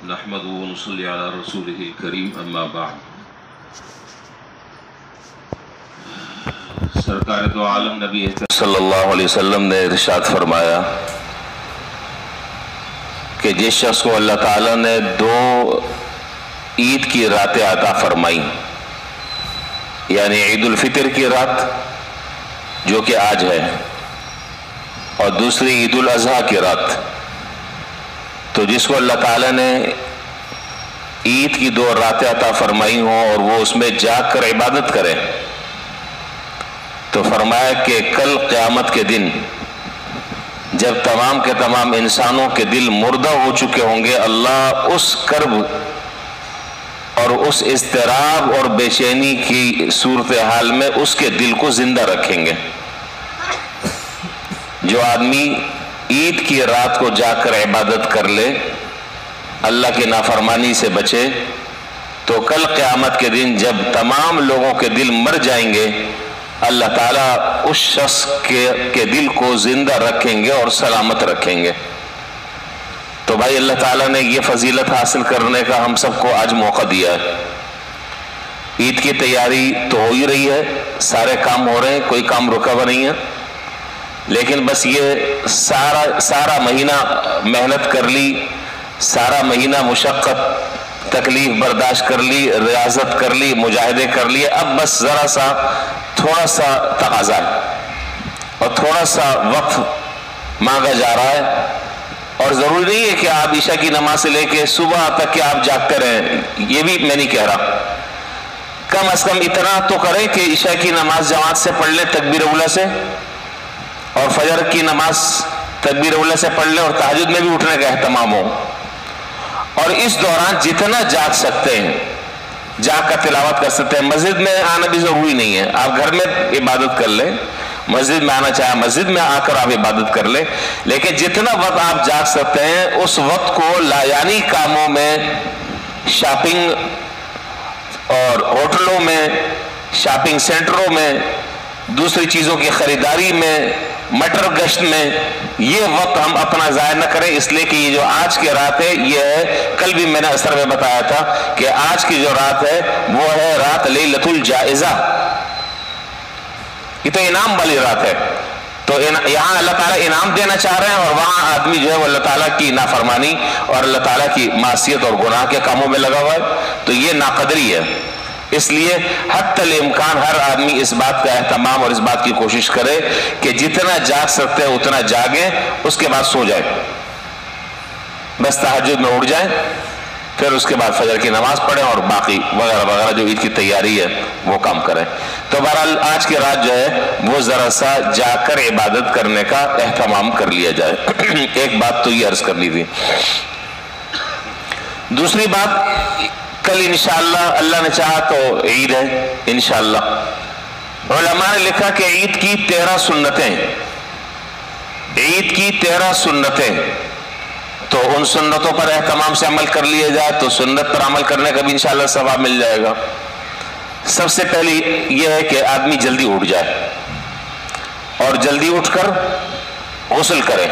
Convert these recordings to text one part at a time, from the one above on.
नहमदुहु व नसल्ली अला रसूलिहिल करीम अम्मा बाद। सरकार दो आलम नबी सल्लल्लाहु अलैहि वसल्लम ने इरशाद फरमाया कि जिस शख्स को अल्लाह ताला ने दो ईद की रातें अता फरमाई, यानी ईद उल फितर की रात जो कि आज है और दूसरी ईद उल अज़हा की रात, तो जिसको अल्लाह ताला ने ईद की दो रातें अता फरमाई हों और वो उसमें जाग कर इबादत करे, तो फरमाया कि कल क़यामत के दिन जब तमाम के तमाम इंसानों के दिल मुर्दा हो चुके होंगे, अल्लाह उस कर्ब और उस इज़्तिराब और बेचैनी की सूरत हाल में उसके दिल को जिंदा रखेंगे। जो आदमी ईद की रात को जाकर इबादत कर ले, अल्लाह की नाफरमानी से बचे, तो कल क़यामत के दिन जब तमाम लोगों के दिल मर जाएंगे, अल्लाह ताला उस शख्स के दिल को जिंदा रखेंगे और सलामत रखेंगे। तो भाई अल्लाह ताला ने ये फजीलत हासिल करने का हम सबको आज मौका दिया है। ईद की तैयारी तो हो ही रही है, सारे काम हो रहे हैं, कोई काम रुका हुआ नहीं है, लेकिन बस ये सारा महीना मेहनत कर ली, सारा महीना मुशक्क़त तकलीफ बर्दाश्त कर ली, रियाजत कर ली, मुजाहिदे कर लिए, अब बस ज़रा सा थोड़ा सा तकाज़ा और थोड़ा सा वक्त मांगा जा रहा है। और ज़रूरी नहीं है कि आप ईशा की नमाज से लेके सुबह तक के आप जागते रहें, ये भी मैं नहीं कह रहा। कम अज़ कम इतना तो करें कि ईशा की नमाज जमात से पढ़ लें तकबीर उला से, और फजर की नमाज तकबीर उला से पढ़ लें, और तहज्जुद में भी उठने का एहतमाम हो। और इस दौरान जितना जाग सकते हैं जाग कर तिलावत कर सकते हैं। मस्जिद में आना भी जरूरी नहीं है, आप घर में इबादत कर लें, मस्जिद में आना चाहे मस्जिद में आकर आप इबादत कर लें, लेकिन जितना वक्त आप जाग सकते हैं उस वक्त को लायानी कामों में, शॉपिंग और होटलों में, शॉपिंग सेंटरों में, दूसरी चीज़ों की खरीदारी में, मटर गश्त में, ये वक्त हम अपना ज़ाया न करें। इसलिए कि ये जो आज की रात है ये है, कल भी मैंने असर में बताया था कि आज की जो रात है वो है रात लैलतुल जाइज़ा, ये तो इनाम वाली रात है। तो यहाँ अल्लाह ताला इनाम देना चाह रहे हैं और वहाँ आदमी जो है वो अल्लाह ताला की नाफरमानी और अल्लाह ताला की मासियत और गुनाह के कामों में लगा हुआ है, तो ये नाकदरी है। इसलिए हत्तल इम्कान हर आदमी इस बात का एहतमाम और इस बात की कोशिश करे कि जितना जाग सकते हैं उतना जागे, उसके बाद सो जाए, बस तहज्जुद में उठ जाए, फिर उसके बाद फजर की नमाज पढ़ें और बाकी वगैरह वगैरह जो ईद की तैयारी है वो काम करें। तो बहरहाल आज की रात जो है वो ज़रा सा जाकर इबादत करने का एहतमाम कर लिया जाए। एक बात तो ये अर्ज करनी थी। दूसरी बात, कल इंशाअल्लाह अल्लाह ने चाहा तो ईद है इंशाअल्लाह। उलमा ने लिखा कि ईद की 13 सुन्नतें, ईद की 13 सुन्नतें, तो उन सुन्नतों पर एहतमाम से अमल कर लिया जाए तो सुन्नत पर अमल करने का भी इंशाअल्लाह सवाब मिल जाएगा। सबसे पहली यह है कि आदमी जल्दी उठ जाए और जल्दी उठकर गुस्ल करे,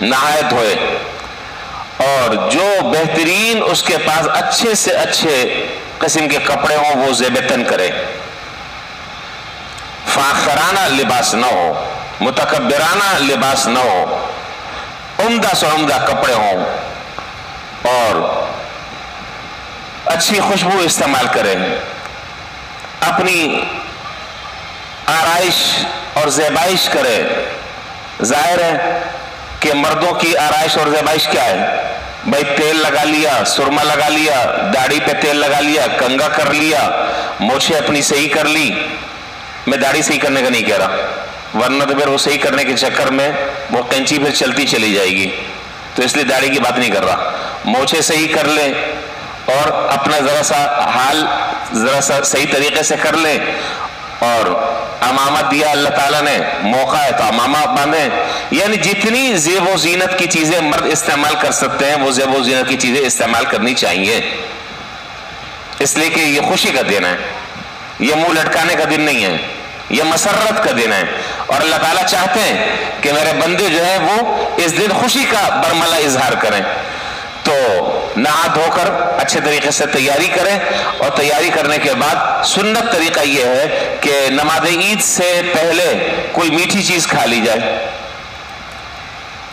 नहाए धोए, और जो बेहतरीन उसके पास अच्छे से अच्छे किस्म के कपड़े हों वो ज़ेबतन करे, फाखराना लिबास न हो, मुतकब्बिराना लिबास न हो, उम्दा से उम्दा कपड़े हों और अच्छी खुशबू इस्तेमाल करें, अपनी आराइश और ज़ेबाइश करे। जाहिर है कि मर्दों की आराइश और ज़ेबाइश क्या है भाई, तेल लगा लिया, सुरमा लगा लिया, दाढ़ी पे तेल लगा लिया, कंघा कर लिया, मोछे अपनी सही कर ली। मैं दाढ़ी सही करने का नहीं कह रहा, वरना तो फिर वो सही करने के चक्कर में वो कैंची फिर चलती चली जाएगी, तो इसलिए दाढ़ी की बात नहीं कर रहा। मोछे सही कर ले और अपना ज़रा सा हाल ज़रा सा सही तरीके से कर ले, और अमामा दिया अल्लाह ताला ने, मौका है तो अमामा बांधे। यानी जितनी ज़ेब व ज़ीनत की चीज़ें मर्द इस्तेमाल कर सकते हैं वो ज़ेब व ज़ीनत की चीज़ें इस्तेमाल करनी चाहिए, इसलिए कि ये खुशी का दिन है, ये मुंह लटकाने का दिन नहीं है, ये मसरत का दिन है। और अल्लाह ताला चाहते हैं कि मेरे बंदे जो है वो इस दिन खुशी का बरमला इजहार करें। तो नहा धोकर अच्छे तरीके से तैयारी करें, और तैयारी करने के बाद सुन्नत तरीका यह है कि नमाज ईद से पहले कोई मीठी चीज खा ली जाए,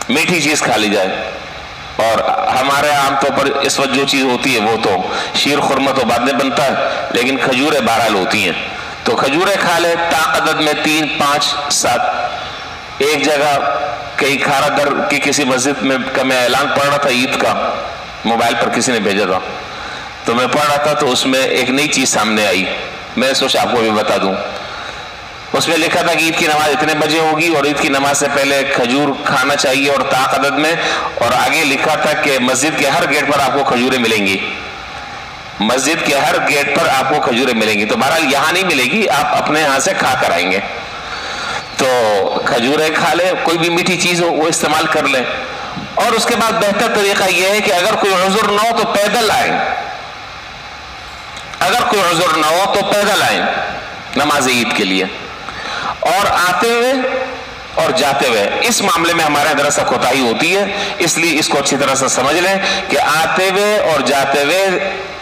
मीठी चीज खा ली जाए। और हमारे आमतौर पर इस वक्त जो चीज होती है वो तो शीर खुरमा तो बाद में बनता है, लेकिन खजूरें बहरहाल होती हैं, तो खजूरें खा ले ताकत में 3, 5, 7। एक जगह कहीं खारा दर की किसी मस्जिद में का मैं ऐलान पढ़ रहा था ईद का, मोबाइल पर किसी ने भेजा था, तो मैं पढ़ रहा था, तो उसमें एक नई चीज सामने आई, मैं सोचा आपको भी बता दूं। उसमें लिखा था कि ईद की नमाज इतने बजे होगी और ईद की नमाज से पहले खजूर खाना चाहिए और ताकत में, और आगे लिखा था कि मस्जिद के हर गेट पर आपको खजूरें मिलेंगी, मस्जिद के हर गेट पर आपको खजूरें मिलेंगी। तो बहरहाल यहाँ नहीं मिलेगी, आप अपने यहाँ से खा कर आएंगे, तो खजूरें खा ले, कोई भी मीठी चीज हो वो इस्तेमाल कर ले। और उसके बाद बेहतर तरीका यह है कि अगर कोई उज़्र ना हो तो पैदल आए, अगर कोई उज़्र ना हो तो पैदल आए नमाज ईद के लिए, और आते हुए और जाते हुए। इस मामले में हमारे दरअसल कोताही होती है, इसलिए इसको अच्छी तरह से समझ लें कि आते हुए और जाते हुए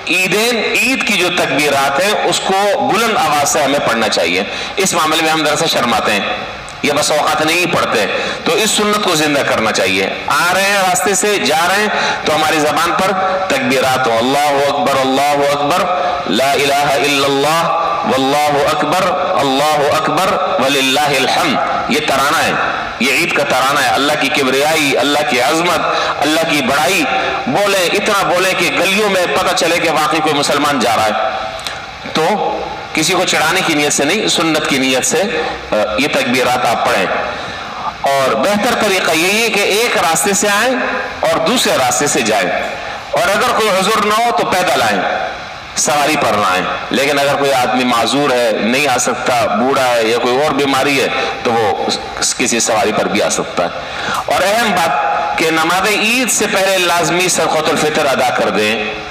ईद की जो तकबीरात है उसको बुलंद आवाज से हमें पढ़ना चाहिए। इस मामले में हम दरअसल शर्माते हैं, ये बस औकात नहीं पढ़ते, तो इस सुन्नत को जिंदा करना चाहिए। आ रहे हैं रास्ते से, जा रहे हैं, तो हमारी जबान पर तकबीरात हो, अल्लाहु अकबर, अल्लाहु अकबर, ला इलाहा इल्लल्लाह, वल्लाहु अकबर, अल्लाहु अकबर, वलिल्लाहिल हम्द। ये तराना है, ये ईद का तराना है। अल्लाह की किबरियाई, अल्लाह की अजमत, अल्लाह की बड़ाई बोले, इतना बोले कि गलियों में पता चले कि वाकई कोई मुसलमान जा रहा है। तो किसी को चढ़ाने की नीयत से नहीं, सुन्नत की नीयत से ये तकबीरात आप पढ़ें। और बेहतर तरीका यही है कि एक रास्ते से आए और दूसरे रास्ते से जाए, और अगर कोई हुजूर ना हो तो पैदल आए, सवारी पर ना आए। लेकिन अगर कोई आदमी माजूर है, नहीं आ सकता, बूढ़ा है या कोई और बीमारी है, तो वो किसी सवारी पर भी आ सकता है। और अहम बात कि नमाज ईद से पहले लाजमी सदक़तुल फितर अदा कर दें,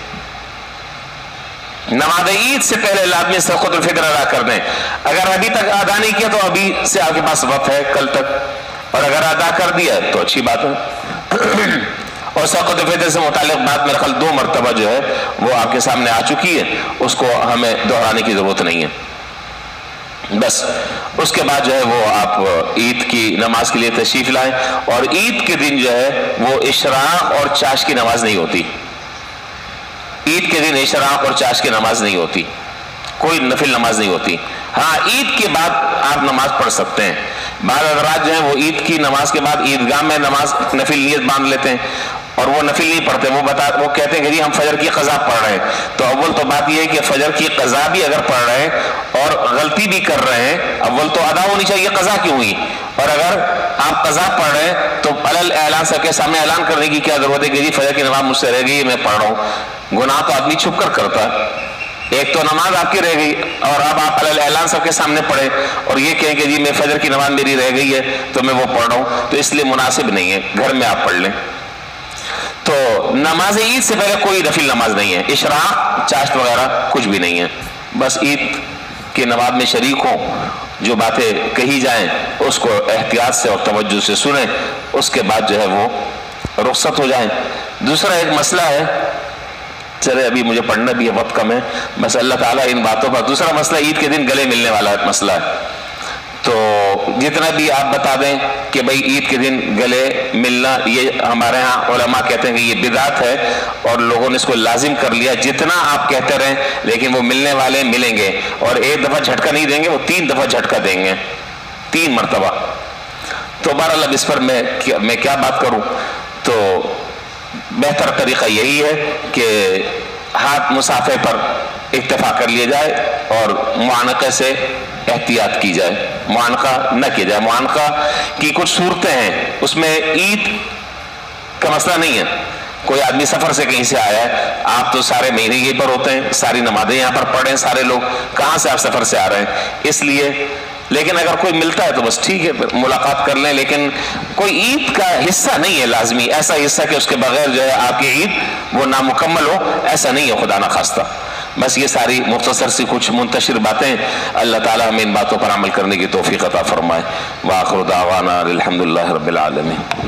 नमाज ईद से पहले लाजमी सदक़तुल फितर अदा कर दें। अगर अभी तक अदा नहीं किया तो अभी से आपके पास वक्त है, कल तक, और अगर अदा कर दिया तो अच्छी बात है। और सदक़तुल फितर से मुताल्लिक़ बात मेरे ख्याल 2 मरतबा जो है वो आपके सामने आ चुकी है, उसको हमें दोहराने की जरूरत नहीं है। बस उसके बाद जो है वो आप ईद की नमाज के लिए तशरीफ लाएं। और ईद के दिन जो है वो इशराक और चाश की नमाज नहीं होती, ईद के दिन इशराक और चाश की नमाज नहीं होती, कोई नफिल नमाज नहीं होती। हाँ, ईद के बाद आप नमाज पढ़ सकते हैं। बाद हज़रात जो है वो ईद की नमाज के बाद ईदगाह में नमाज नफिल नियत बांध लेते हैं, और वो नफिल नहीं पढ़ते, वो कहते हैं कि जी हम फजर की क़ज़ा पढ़ रहे हैं। तो अव्वल तो बात यह है कि फजर की क़ज़ा भी अगर पढ़ रहे हैं और गलती भी कर रहे हैं, अव्वल तो अदा होनी चाहिए, क़ज़ा क्यों हुई? और अगर आप क़ज़ा पढ़ रहे हैं तो अलल ऐलान सबके सामने ऐलान करने की क्या जरूरत है कि जी फजर की नमाज मुझसे रह गई, मैं पढ़ रहा हूँ। गुनाह तो आदमी छुप कर करता है, एक तो नमाज आपकी रह गई और अब आप अलल ऐलान सबके सामने पढ़े और ये कहें कि जी मैं फजर की नमाज मेरी रह गई है तो मैं वो पढ़ रहा हूँ, तो इसलिए मुनासिब नहीं है, घर में आप पढ़ लें। तो नमाज ईद से पहले कोई नफिल नमाज नहीं है, इशराक चाश्त वगैरह कुछ भी नहीं है। बस ईद की नमाज में शरीक हो, जो बातें कही जाएं उसको एहतियात से और तवज्जो से सुने, उसके बाद जो है वो रुखसत हो जाए। दूसरा एक मसला है, चले अभी मुझे पढ़ना भी है, वक्त कम है, बस अल्लाह ताला इन बातों पर। दूसरा मसला ईद के दिन गले मिलने वाला मसला है। तो जितना भी आप बता दें कि भाई ईद के दिन गले मिलना, ये हमारे यहाँ उलमा कहते हैं कि ये बिदात है और लोगों ने इसको लाजिम कर लिया। जितना आप कहते रहें, लेकिन वो मिलने वाले मिलेंगे, और एक दफ़ा झटका नहीं देंगे, वो 3 दफ़ा झटका देंगे, 3 मरतबा। तो बहरहाल अब इस पर मैं क्या बात करूँ। तो बेहतर तरीका यही है कि हाथ मुसाफे पर इत्तेफा कर लिया जाए और मुआनक़े से एहतियात की जाए, मुआनक़ा न किया जाए। मुआनक़ा की कुछ सूरतें हैं, उसमें ईद का मसला नहीं है। कोई आदमी सफ़र से कहीं से आया है, आप तो सारे महीने यहीं पर होते हैं, सारी नमाजें यहाँ पर पढ़ रहे हैं सारे लोग, कहाँ से आप सफ़र से आ रहे हैं? इसलिए, लेकिन अगर कोई मिलता है तो बस ठीक है, मुलाकात कर लें, लेकिन कोई ईद का हिस्सा नहीं है लाजमी, ऐसा हिस्सा कि उसके बगैर जो है आपकी ईद वो नामुकम्मल हो, ऐसा नहीं है खुदा न खास्ता। बस ये सारी मुख्तसर सी कुछ मुंतशिर बातें, अल्लाह ताला हमें इन बातों पर अमल करने की तौफीक अता फरमाए। व आखिर दावाना अल्हम्दुलिल्लाहि रब्बिल आलमीन।